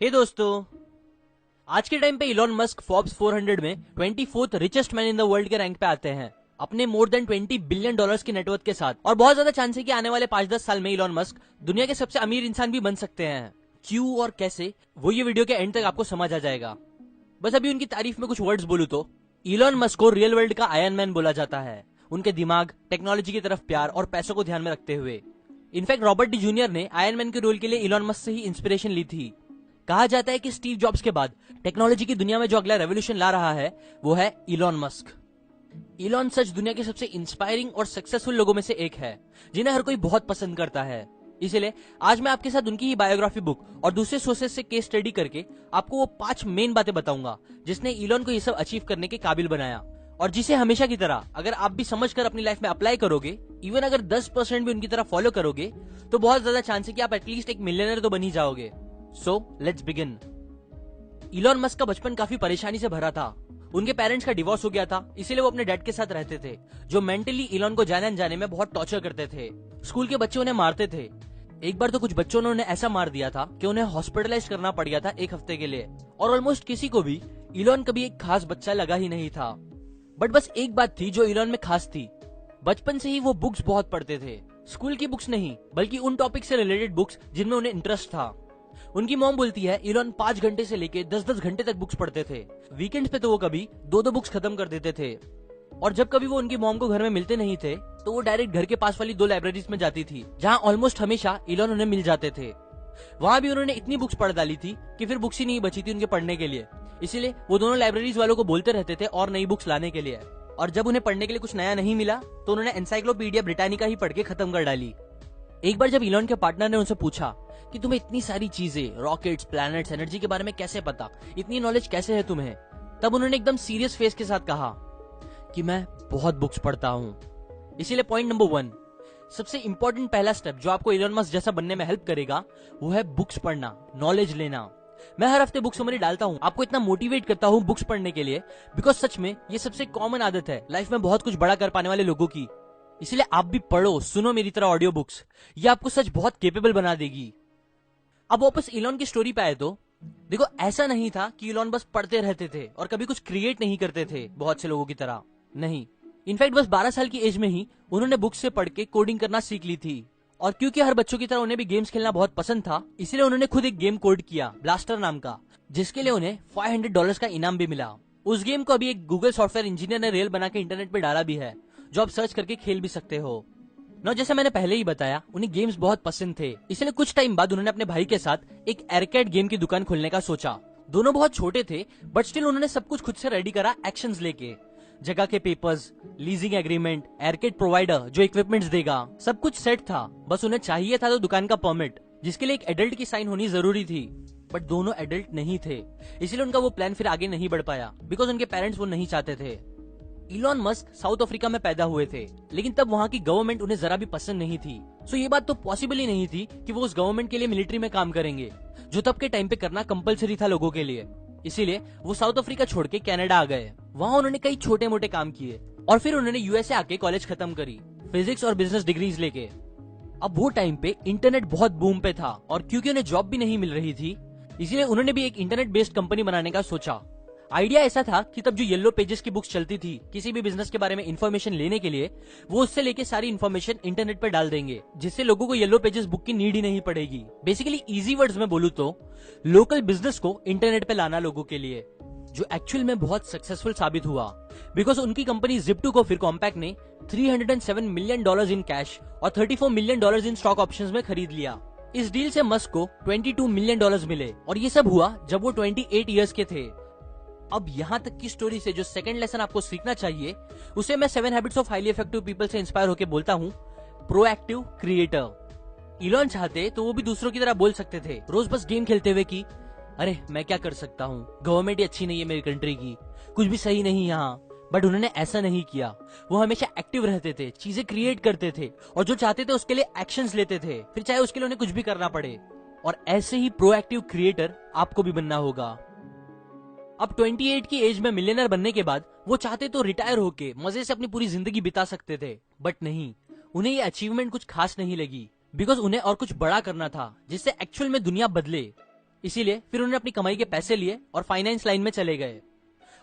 हे दोस्तों, आज के टाइम पे इलॉन मस्क फोर्ब्स 400 में 24th richest man in the world के रैंक पे आते हैं अपने मोर देन $20 बिलियन की नेटवर्थ के साथ। और बहुत ज्यादा चांस है कि आने वाले 5-10 साल में इलॉन मस्क दुनिया के सबसे अमीर इंसान भी बन सकते हैं। क्यों और कैसे, वो ये वीडियो के एंड तक आपको समझ आ जाएगा। बस अभी उनकी तारीफ में कुछ वर्ड्स बोलूं तो इलॉन मस्क को रियल वर्ल्ड का आयरन मैन बोला जाता है, उनके दिमाग, टेक्नोलॉजी की तरफ प्यार और पैसों को ध्यान में रखते हुए। इनफैक्ट रॉबर्ट डी जूनियर ने आयरन मैन के रोल के लिए इलॉन मस्क से ही इंस्पिरेशन ली थी। कहा जाता है कि स्टीव जॉब्स के बाद टेक्नोलॉजी की दुनिया में जो अगला रेवोल्यूशन ला रहा है वो है इलॉन मस्क। इलॉन सच दुनिया के सबसे इंस्पायरिंग और सक्सेसफुल लोगों में से एक है जिन्हें हर कोई बहुत पसंद करता है। इसलिए आज मैं आपके साथ उनकी ही बायोग्राफी बुक और दूसरे सोर्सेज से केस स्टडी करके आपको वो 5 मेन बातें बताऊंगा जिसने इलॉन को ये सब अचीव करने के काबिल बनाया, और जिसे हमेशा की तरह अगर आप भी समझकर अपनी लाइफ में अप्लाई करोगे, इवन अगर 10% भी उनकी तरह फॉलो करोगे, तो बहुत ज्यादा चांस है कि आप एटलीस्ट एक मिलियनर तो बन ही जाओगे। So let's begin. Elon Musk का बचपन काफी परेशानी से भरा था। उनके पेरेंट्स का डिवोर्स हो गया था, इसीलिए वो अपने डैड के साथ रहते थे, जो मेंटली इलॉन को जाने अनजाने में बहुत टॉर्चर करते थे। स्कूल के बच्चे उन्हें मारते थे। एक बार तो कुछ बच्चों ने उन्हें ऐसा मार दिया था कि उन्हें हॉस्पिटलाइज करना पड़ गया था 1 हफ्ते के लिए। और ऑलमोस्ट किसी को भी इलॉन कभी एक खास बच्चा लगा ही नहीं था। बट बस एक बात थी जो इलॉन में खास थी, बचपन से ही वो बुक्स बहुत पढ़ते थे। स्कूल की बुक्स नहीं, बल्कि उन टॉपिक से रिलेटेड बुक्स जिनमें उन्हें इंटरेस्ट था। उनकी मॉम बोलती है इलॉन 5 घंटे से लेके 10-10 घंटे तक बुक्स पढ़ते थे। वीकेंड्स पे तो वो कभी 2-2 बुक्स खत्म कर देते थे। और जब कभी वो उनकी मॉम को घर में मिलते नहीं थे तो वो डायरेक्ट घर के पास वाली 2 लाइब्रेरीज में जाती थी, जहाँ ऑलमोस्ट हमेशा इलॉन उन्हें मिल जाते थे। वहां भी उन्होंने इतनी बुक्स पढ़ डाली थी कि फिर बुक्स ही नहीं बची थी उनके पढ़ने के लिए। इसीलिए वो दोनों लाइब्रेरीज वालों को बोलते रहते थे और नई बुक्स लाने के लिए। और जब उन्हें पढ़ने के लिए कुछ नया नहीं मिला तो उन्होंने एनसाइक्लोपीडिया ब्रिटानिका ही पढ़ के खत्म कर डाली। एक बार जब इलॉन के पार्टनर ने उनसे पूछा कि तुम्हें इतनी सारी चीजें, रॉकेट्स, प्लैनेट्स, एनर्जी के बारे में कैसे पता, इतनी नॉलेज कैसे है तुम्हें, तब उन्होंने एकदम सीरियस फेस के साथ कहा कि मैं बहुत बुक्स पढ़ता हूं। इसीलिए पॉइंट नंबर 1, सबसे इंपॉर्टेंट पहला स्टेप जो आपको इलॉन मस्क जैसा बनने में हेल्प करेगा वो है बुक्स पढ़ना, नॉलेज लेना। मैं हर हफ्ते बुक समरी डालता हूँ, आपको इतना मोटिवेट करता हूँ बुक्स पढ़ने के लिए, बिकॉज सच में ये सबसे कॉमन आदत है लाइफ में बहुत कुछ बड़ा कर पाने वाले लोगों की। इसलिए आप भी पढ़ो, सुनो मेरी तरह ऑडियो बुक्स, ये आपको सच बहुत केपेबल बना देगी। अब वापस इलॉन की स्टोरी पे आए तो देखो, ऐसा नहीं था कि इलॉन बस पढ़ते रहते थे और कभी कुछ क्रिएट नहीं करते थे बहुत से लोगों की तरह। नहीं, इनफैक्ट बस 12 साल की एज में ही उन्होंने बुक्स से पढ़ के कोडिंग करना सीख ली थी। और क्योंकि हर बच्चों की तरह उन्हें भी गेम्स खेलना बहुत पसंद था, इसलिए उन्होंने खुद एक गेम कोड किया, ब्लास्टर नाम का, जिसके लिए उन्हें $500 का इनाम भी मिला। उस गेम को अभी एक गूगल सॉफ्टवेयर इंजीनियर ने रेल बना के इंटरनेट पे डाला भी है, जो आप सर्च करके खेल भी सकते हो। ना जैसे मैंने पहले ही बताया, उन्हें गेम्स बहुत पसंद थे, इसलिए कुछ टाइम बाद उन्होंने अपने भाई के साथ एक एरकेड गेम की दुकान खोलने का सोचा। दोनों बहुत छोटे थे, बट स्टिल उन्होंने सब कुछ खुद से रेडी करा एक्शंस लेके। जगह के पेपर्स, लीजिंग एग्रीमेंट, एरकेड प्रोवाइडर जो इक्विपमेंट्स देगा, सब कुछ सेट था। बस उन्हें चाहिए था तो दुकान का परमिट, जिसके लिए एक एडल्ट की साइन होनी जरूरी थी। बट दोनों एडल्ट नहीं थे, इसलिए उनका वो प्लान फिर आगे नहीं बढ़ पाया, बिकॉज उनके पेरेंट्स वो नहीं चाहते थे। इलॉन मस्क साउथ अफ्रीका में पैदा हुए थे, लेकिन तब वहां की गवर्नमेंट उन्हें जरा भी पसंद नहीं थी। सो ये बात तो पॉसिबल ही नहीं थी कि वो उस गवर्नमेंट के लिए मिलिट्री में काम करेंगे, जो तब के टाइम पे करना कंपलसरी था लोगों के लिए। इसीलिए वो साउथ अफ्रीका छोड़ के कनाडा आ गए। वहां उन्होंने कई छोटे मोटे काम किए और फिर उन्होंने यूएसए आके कॉलेज खत्म करी, फिजिक्स और बिजनेस डिग्रीज लेके। अब वो टाइम पे इंटरनेट बहुत बूम पे था, और क्योंकि उन्हें जॉब भी नहीं मिल रही थी, इसीलिए उन्होंने भी एक इंटरनेट बेस्ड कंपनी बनाने का सोचा। आइडिया ऐसा था कि तब जो येलो पेजेस की बुक्स चलती थी किसी भी बिजनेस के बारे में इंफॉर्मेशन लेने के लिए, वो उससे लेके सारी इंफॉर्मेशन इंटरनेट पर डाल देंगे, जिससे लोगों को येलो पेजेस बुक की नीड ही नहीं पड़ेगी। बेसिकली इजी वर्ड्स में बोलूं तो लोकल बिजनेस को इंटरनेट पे लाना लोगों के लिए, जो एक्चुअल में बहुत सक्सेसफुल साबित हुआ, बिकॉज उनकी कंपनी Zip2 को फिर कॉम्पैक्ट ने $307 मिलियन इन कैश और $34 मिलियन इन स्टॉक ऑप्शंस में खरीद लिया। इस डील से मस्क को $22 मिलियन मिले, और ये सब हुआ जब वो 28 ईयर्स के थे। अब यहाँ तक की स्टोरी से जो सेकंड लेसन आपको सीखना चाहिए, उसे मैं 7 habits of highly effective people से इंस्पायर होकर बोलता हूँ, प्रोएक्टिव क्रिएटर। इलॉन चाहते तो वो भी दूसरों की तरह बोल सकते थे, रोज बस गेम खेलते हुए कि अरे मैं क्या कर सकता हूँ, गवर्नमेंट ही अच्छी नहीं है मेरी कंट्री की, कुछ भी सही नहीं यहाँ। बट उन्होंने ऐसा नहीं किया। वो हमेशा एक्टिव रहते थे, चीजें क्रिएट करते थे, और जो चाहते थे उसके लिए एक्शंस लेते थे, फिर चाहे उसके लिए उन्हें कुछ भी करना पड़े। और ऐसे ही प्रोएक्टिव क्रिएटर आपको भी बनना होगा। अब 28 की एज में मिलियनर बनने के बाद वो चाहते तो रिटायर होके मजे से अपनी पूरी जिंदगी बिता सकते थे, बट नहीं, उन्हें ये अचीवमेंट कुछ खास नहीं लगी, बिकॉज उन्हें और कुछ बड़ा करना था जिससे एक्चुअल में दुनिया बदले। इसीलिए फिर उन्होंने अपनी कमाई के पैसे लिए और फाइनेंस लाइन में चले गए।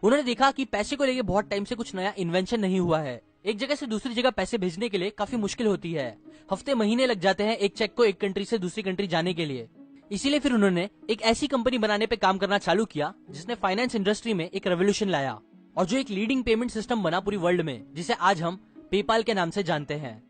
उन्होंने देखा कि पैसे को लेके बहुत टाइम से कुछ नया इन्वेंशन नहीं हुआ है। एक जगह से दूसरी जगह पैसे भेजने के लिए काफी मुश्किल होती है। हफ्ते महीने लग जाते हैं एक चेक को एक कंट्री से दूसरी कंट्री जाने के लिए। इसीलिए फिर उन्होंने एक ऐसी कंपनी बनाने पे काम करना चालू किया जिसने फाइनेंस इंडस्ट्री में एक रेवोल्यूशन लाया और जो एक लीडिंग पेमेंट सिस्टम बना पूरी वर्ल्ड में, जिसे आज हम पेपाल के नाम से जानते हैं।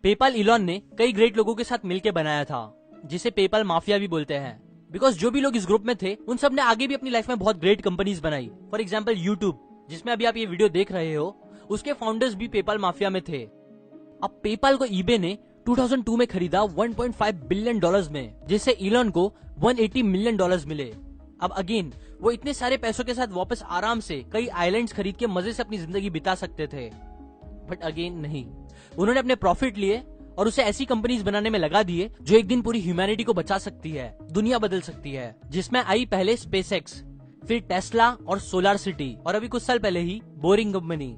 पेपाल इलॉन ने कई ग्रेट लोगों के साथ मिलकर बनाया था, जिसे पेपाल माफिया भी बोलते हैं। बिकॉज जो भी लोग इस ग्रुप में थे उन सब ने आगे भी अपनी लाइफ में बहुत ग्रेट कंपनीज बनाई। फॉर एग्जाम्पल यूट्यूब, जिसमें अभी आप ये वीडियो देख रहे हो, उसके फाउंडर्स भी पेपाल माफिया में थे। अब पेपाल को ईबे ने 2002 में खरीदा 1.5 बिलियन डॉलर्स में, जिससे इलॉन को 180 मिलियन डॉलर्स मिले। अब अगेन वो इतने सारे पैसों के साथ वापस आराम से कई आइलैंड्स खरीद के मजे से अपनी जिंदगी बिता सकते थे, बट अगेन नहीं। उन्होंने अपने प्रॉफिट लिए और उसे ऐसी कंपनीज बनाने में लगा दिए जो एक दिन पूरी ह्यूमैनिटी को बचा सकती है, दुनिया बदल सकती है। जिसमें आई पहले स्पेसएक्स, फिर टेस्ला और सोलार सिटी, और अभी कुछ साल पहले ही बोरिंग कंपनी।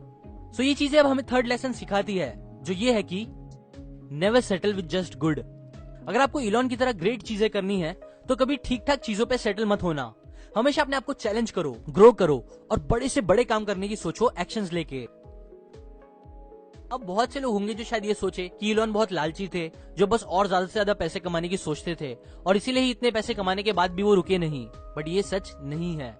सो ये चीजें अब हमें थर्ड लेसन सिखाती है, जो ये है कि never settle with just good. अगर आपको इलॉन की तरह ग्रेट चीजें करनी है तो कभी ठीक ठाक चीजों पे सेटल मत होना। हमेशा अपने आप को चैलेंज करो, ग्रो करो और बड़े से बड़े काम करने की सोचो एक्शंस लेके। अब बहुत से लोग होंगे जो शायद ये सोचे कि इलॉन बहुत लालची थे, जो बस और ज्यादा से ज्यादा पैसे कमाने की सोचते थे और इसीलिए ही इतने पैसे कमाने के बाद भी वो रुके नहीं। बट ये सच नहीं है।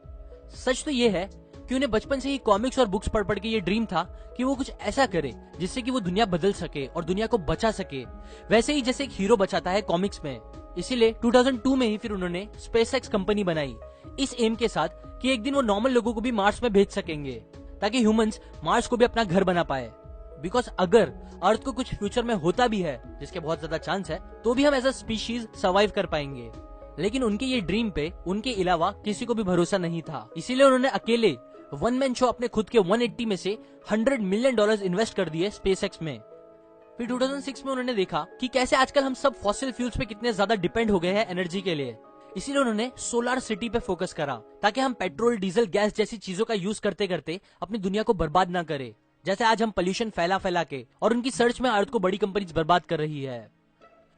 सच तो ये है कि उन्हें बचपन से ही कॉमिक्स और बुक्स पढ़ पढ़ के ये ड्रीम था कि वो कुछ ऐसा करे जिससे कि वो दुनिया बदल सके और दुनिया को बचा सके, वैसे ही जैसे एक हीरो बचाता है कॉमिक्स में। इसीलिए 2002 में ही फिर उन्होंने स्पेसएक्स कंपनी बनाई, इस एम के साथ कि एक दिन वो नॉर्मल लोगों को भी मार्स में भेज सकेंगे, ताकि ह्यूमंस मार्स को भी अपना घर बना पाए। बिकॉज अगर अर्थ को कुछ फ्यूचर में होता भी है, जिसके बहुत ज्यादा चांस है, तो भी हम एज अ स्पीशीज सर्वाइव कर पाएंगे। लेकिन उनके ये ड्रीम पे उनके अलावा किसी को भी भरोसा नहीं था। इसीलिए उन्होंने अकेले वन मैन शो अपने खुद के 180 में से 100 मिलियन डॉलर्स इन्वेस्ट कर दिए स्पेसएक्स में। फिर 2006 में उन्होंने देखा कि कैसे आजकल हम सब फॉसिल फ्यूल्स पे कितने ज्यादा डिपेंड हो गए हैं एनर्जी के लिए। इसीलिए उन्होंने सोलार सिटी पे फोकस करा, ताकि हम पेट्रोल, डीजल, गैस जैसी चीजों का यूज करते करते अपनी दुनिया को बर्बाद ना करे, जैसे आज हम पोल्यूशन फैला फैला के और उनकी सर्च में अर्थ को बड़ी कंपनीज बर्बाद कर रही है।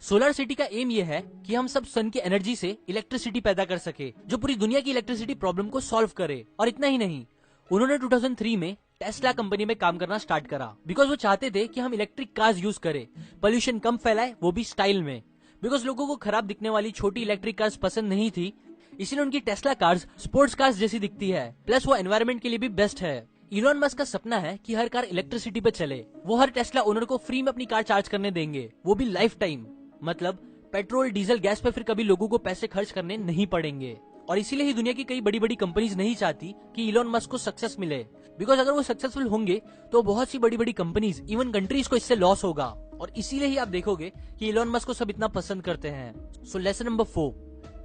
सोलर सिटी का एम ये है कि हम सब सन की एनर्जी से इलेक्ट्रिसिटी पैदा कर सके, जो पूरी दुनिया की इलेक्ट्रिसिटी प्रॉब्लम को सॉल्व करे। और इतना ही नहीं, उन्होंने 2003 में टेस्ला कंपनी में काम करना स्टार्ट करा, बिकॉज वो चाहते थे कि हम इलेक्ट्रिक कार्स यूज करें, पोल्यूशन कम फैलाए, वो भी स्टाइल में। बिकॉज लोगों को खराब दिखने वाली छोटी इलेक्ट्रिक कार्स पसंद नहीं थी, इसलिए उनकी टेस्ला कार्स स्पोर्ट्स कार्स जैसी दिखती है, प्लस वो एनवायरमेंट के लिए भी बेस्ट है। इलॉन मस्क का सपना है कि हर कार इलेक्ट्रिसिटी पे चले। वो हर टेस्ला ओनर को फ्री में अपनी कार चार्ज करने देंगे, वो भी लाइफ टाइम। मतलब पेट्रोल, डीजल, गैस पे फिर कभी लोगों को पैसे खर्च करने नहीं पड़ेंगे। और इसीलिए ही दुनिया की कई बड़ी बड़ी कंपनीज नहीं चाहती कि इलॉन मस्क को सक्सेस मिले, बिकॉज अगर वो सक्सेसफुल होंगे तो बहुत सी बड़ी बड़ी कंपनीज, इवन कंट्रीज को इससे लॉस होगा। और इसीलिए ही आप देखोगे कि इलॉन मस्क को सब इतना पसंद करते हैं। सो लेसन नंबर 4,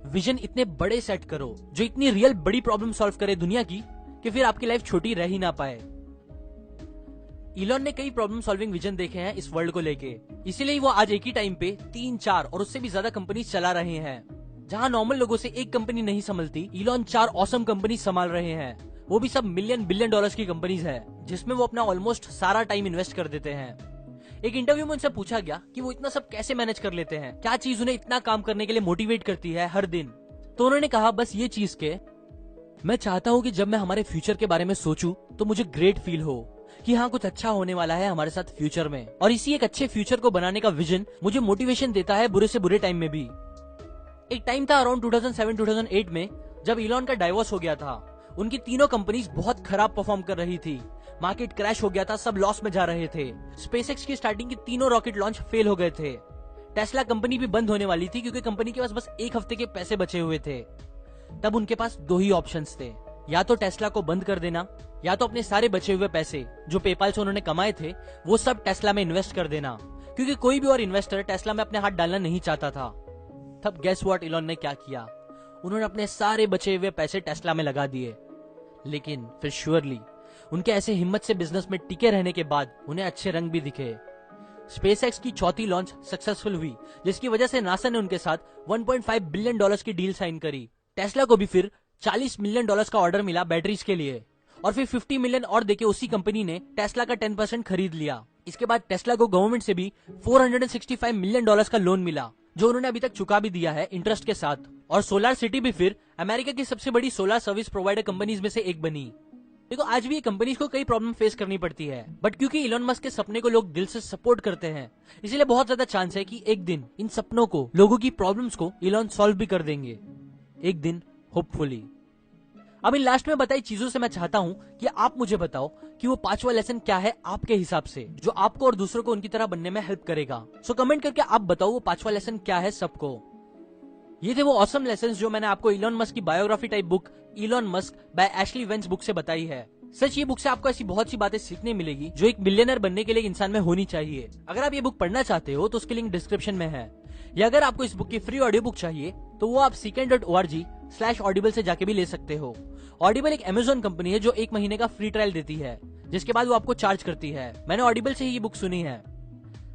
विजन इतने बड़े सेट करो जो इतनी रियल बड़ी प्रॉब्लम सॉल्व करे दुनिया की, कि फिर आपकी लाइफ छोटी रह ही ना पाए। इलॉन ने कई प्रॉब्लम सॉल्विंग विजन देखे हैं इस वर्ल्ड को लेके, इसीलिए वो आज एक ही टाइम पे 3, 4 और उससे भी ज्यादा कंपनी चला रहे हैं। जहां नॉर्मल लोगों से एक कंपनी नहीं संभलती, इलॉन 4 ऑसम कंपनी संभाल रहे हैं, वो भी सब मिलियन बिलियन डॉलर्स की कंपनीज है, जिसमें वो अपना ऑलमोस्ट सारा टाइम इन्वेस्ट कर देते हैं। एक इंटरव्यू में उनसे पूछा गया कि वो इतना सब कैसे मैनेज कर लेते हैं, क्या चीज उन्हें इतना काम करने के लिए मोटिवेट करती है हर दिन। तो उन्होंने कहा, बस ये चीज के मैं चाहता हूँ कि जब मैं हमारे फ्यूचर के बारे में सोचूं तो मुझे ग्रेट फील हो कि हाँ, कुछ अच्छा होने वाला है हमारे साथ फ्यूचर में। और इसी एक अच्छे फ्यूचर को बनाने का विजन मुझे मोटिवेशन देता है बुरे से बुरे टाइम में भी। एक टाइम था अराउंड 2007-2008 में, जब इलॉन का डाइवोर्स हो गया था। उनकी तीनों कंपनीज बहुत खराब परफॉर्म कर रही थी, मार्केट क्रैश हो गया था, सब लॉस में जा रहे थे। स्पेसएक्स की स्टार्टिंग की तीनों रॉकेट लॉन्च फेल हो गए थे। टेस्ला कंपनी भी बंद होने वाली थी, क्योंकि कंपनी के पास बस एक हफ्ते के पैसे बचे हुए थे। तब उनके पास 2 ही ऑप्शंस थे, या तो टेस्ला को बंद कर देना, या तो अपने सारे बचे हुए पैसे जो पेपाल से उन्होंने कमाए थे वो सब टेस्ला में इन्वेस्ट कर देना, क्योंकि कोई भी और इन्वेस्टर टेस्ला में अपने हाथ डालना नहीं चाहता था। तब गेस व्हाट इलॉन ने क्या किया, उन्होंने अपने सारे बचे हुए पैसे टेस्ला में लगा दिए। लेकिन फिर श्योरली उनके ऐसे हिम्मत से बिजनेस में टिके रहने के बाद उन्हें अच्छे रंग भी दिखे। स्पेसएक्स की चौथी लॉन्च सक्सेसफुल हुई, जिसकी वजह से नासा ने उनके साथ 1.5 बिलियन डॉलर्स की डील साइन करी। टेस्ला को भी फिर 40 मिलियन डॉलर्स का ऑर्डर मिला बैटरीज के लिए, और फिर 50 मिलियन और देके उसी कंपनी ने टेस्ला का 10% खरीद लिया। इसके बाद टेस्ला को गवर्नमेंट से भी 465 मिलियन डॉलर्स का लोन मिला, जो उन्होंने अभी तक चुका भी दिया है इंटरेस्ट के साथ। और सोलार सिटी भी फिर अमेरिका की सबसे बड़ी सोलार सर्विस प्रोवाइडर कंपनीज में से एक बनी। देखो आज भी ये कंपनीज को कई प्रॉब्लम फेस करनी पड़ती है, बट क्योंकि इलॉन मस्क के सपने को लोग दिल से सपोर्ट करते हैं, इसीलिए बहुत ज्यादा चांस है कि एक दिन इन सपनों को, लोगों की प्रॉब्लम्स को इलॉन सॉल्व भी कर देंगे एक दिन, होपफुली। अब इन लास्ट में बताई चीजों से मैं चाहता हूं कि आप मुझे बताओ कि वो 5वां लेसन क्या है आपके हिसाब से, जो आपको और दूसरों को उनकी तरह बनने में हेल्प करेगा। सो कमेंट करके आप बताओ वो 5वां लेसन क्या है सबको। ये थे वो ऑसम लेसन्स जो मैंने आपको इलॉन मस्क की biography type book Elon Musk by Ashlee Vance book से बताई है। सच ये बुक से आपको ऐसी बहुत सी बातें सीखने मिलेगी जो एक मिलियनर बनने के लिए इंसान में होनी चाहिए। अगर आप ये बुक पढ़ना चाहते हो तो उसकी लिंक डिस्क्रिप्शन में है, या अगर आपको इस बुक की फ्री ऑडियो बुक चाहिए तो वो आप seekn.org/audible से जाके भी ले सकते हो। ऑडिबल एक अमेजोन कंपनी है जो 1 महीने का फ्री ट्रायल देती है, जिसके बाद वो आपको चार्ज करती है। मैंने ऑडिबल से ही ये बुक सुनी है।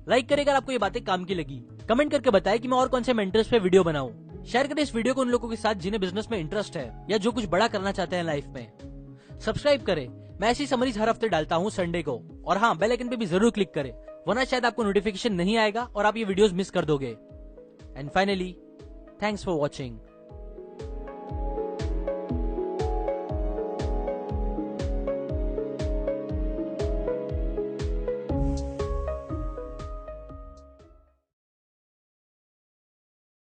लाइक करें अगर आपको ये बातें काम की लगी, कमेंट करके बताएं कि मैं और कौन से मेंटर्स पे वीडियो बनाऊं। शेयर करें इस वीडियो को उन लोगों के साथ जिन्हें बिजनेस में इंटरेस्ट है या जो कुछ बड़ा करना चाहते हैं लाइफ में। सब्सक्राइब करें, मैं ऐसी समरीज हर हफ्ते डालता हूँ संडे को। और हाँ, बेल आइकन पे भी जरूर क्लिक करें, वरना शायद आपको नोटिफिकेशन नहीं आएगा और आप ये वीडियोस मिस कर दोगे। And finally, thanks for watching.